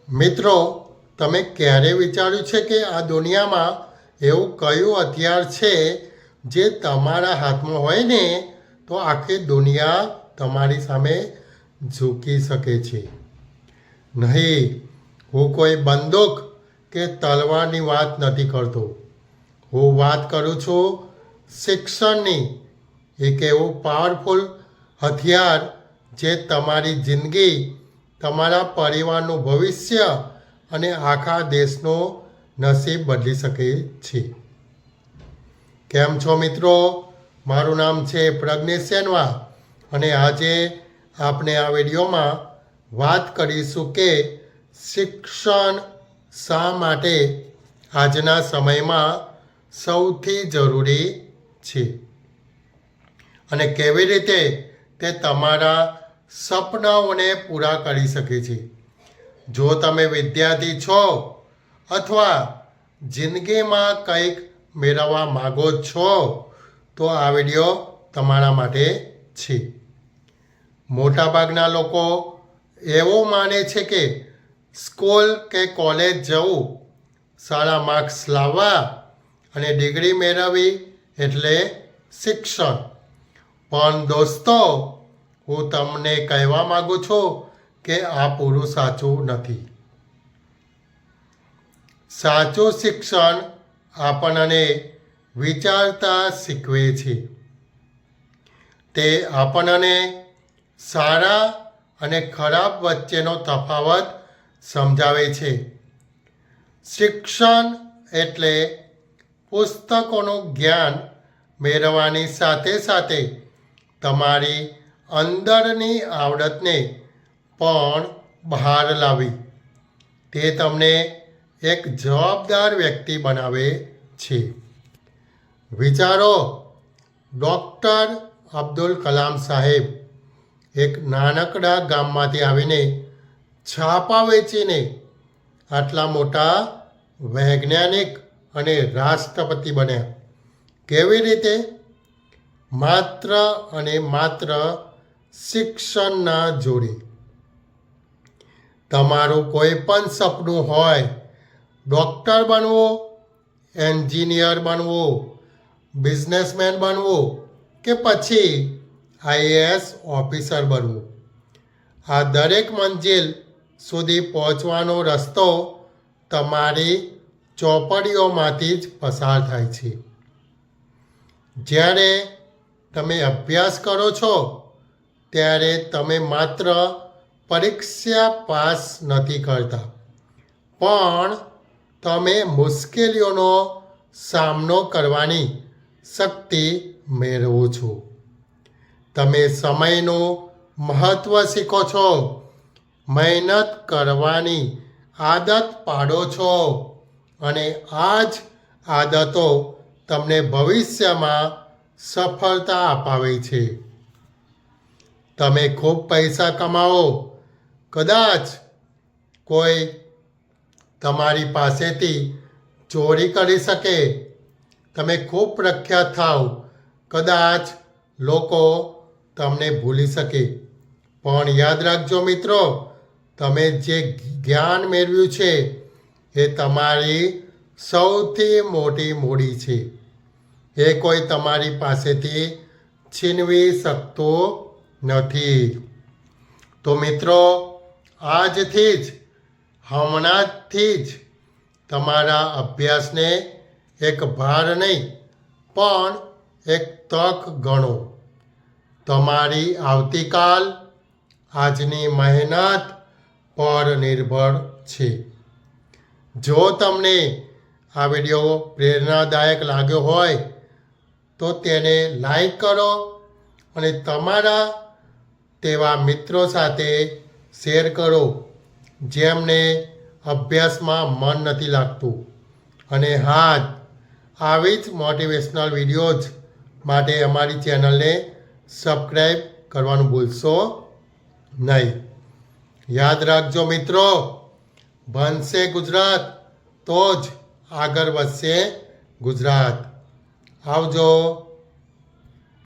મિત્રો, તમે ક્યારે વિચાર્યું છે કે આ દુનિયામાં એવું કયું હથિયાર છે જે તમારા હાથમાં હોય ને તો આખી દુનિયા તમારી સામે ઝૂકી શકે છે? નહીં, હું કોઈ બંદૂક કે તલવારની વાત નથી કરતો. હું વાત કરું છું શિક્ષણની. એક એવું પાવરફુલ હથિયાર જે તમારી જિંદગી, તમારા પરિવારનું ભવિષ્ય અને આખા દેશનું નસીબ બદલી શકે છે. કેમ છો મિત્રો? મારું નામ છે પ્રજ્ઞેશ સેનવા અને આજે આપણે આ વિડીયોમાં વાત કરીશું કે શિક્ષણ શા માટે આજના સમયમાં સૌથી જરૂરી છે અને કેવી રીતે તે તમારા સપનાઓને પૂરા કરી શકે છે. જો તમે વિદ્યાર્થી છો અથવા જિંદગીમાં કંઈક મેળવવા માગો છો તો આ વિડીયો તમારા માટે છે. મોટાભાગના લોકો એવું માને છે કે સ્કૂલ કે કોલેજ જવું, સારા માર્ક્સ લાવવા અને ડિગ્રી મેળવવી એટલે શિક્ષણ. પણ દોસ્તો, હું તમને કહેવા માગું છું કે આ પૂરું સાચું નથી. સાચું શિક્ષણ આપણને વિચારતા શીખવે છે. તે આપણને સારા અને ખરાબ વચ્ચેનો તફાવત સમજાવે છે. શિક્ષણ એટલે પુસ્તકોનું જ્ઞાન મેળવવાની સાથે સાથે તમારી અંદરની આવડતને પણ બહાર લાવી. તે તમને એક જવાબદાર વ્યક્તિ બનાવે છે. વિચારો, ડૉક્ટર અબ્દુલ કલામ સાહેબ એક નાનકડા ગામમાંથી આવીને છાપા વેચીને આટલા મોટા વૈજ્ઞાનિક અને રાષ્ટ્રપતિ બન્યા. કેવી રીતે? માત્ર અને માત્ર શિક્ષણના જોડે. તમારું કોઈ પણ સપનું હોય, ડૉક્ટર બનવું, એન્જિનિયર બનવું, બિઝનેસમેન બનવું કે પછી આઈએએસ ઓફિસર બનવું, આ દરેક મંજિલ સુધી પહોંચવાનો રસ્તો તમારી ચોપડીઓમાંથી જ પસાર થાય છે. જ્યારે તમે અભ્યાસ કરો છો ત્યારે તમે માત્ર પરીક્ષા પાસ નથી કરતા, પણ તમે મુશ્કેલીઓનો સામનો કરવાની શક્તિ મેળવો છો. તમે સમયનું મહત્ત્વ શીખો છો, મહેનત કરવાની આદત પાડો છો અને આ જ આદતો તમને ભવિષ્યમાં સફળતા અપાવે છે. તમે ખૂબ પૈસા કમાવો, કદાચ કોઈ તમારી પાસેથી ચોરી કરી શકે. તમે ખૂબ પ્રખ્યાત થાવ, કદાચ લોકો તમને ભૂલી શકે. પણ યાદ રાખજો મિત્રો, તમે જે જ્ઞાન મેળવ્યું છે એ તમારી સૌથી મોટી મૂડી છે. એ કોઈ તમારી પાસેથી છીનવી શકતો નથી. તો મિત્રો, આજથી જ, હમણાંથી જ તમારા અભ્યાસને એક ભાર નહીં પણ એક તક ગણો. તમારી આવતીકાલ આજની મહેનત પર નિર્ભર છે. જો તમને આ વિડીયો પ્રેરણાદાયક લાગ્યો હોય તો તેને લાઈક કરો અને તમારા તેવા મિત્રો સાથે શેર કરો જેમને અભ્યાસમાં મન નથી લાગતું. અને હા, આવી જ મોટિવેશનલ વિડીયોઝ માટે અમારી ચેનલને સબસ્ક્રાઈબ કરવાનું ભૂલશો નહીં. યાદ રાખજો મિત્રો, ભણશે ગુજરાત તો જ આગળ વધશે ગુજરાત. આવજો.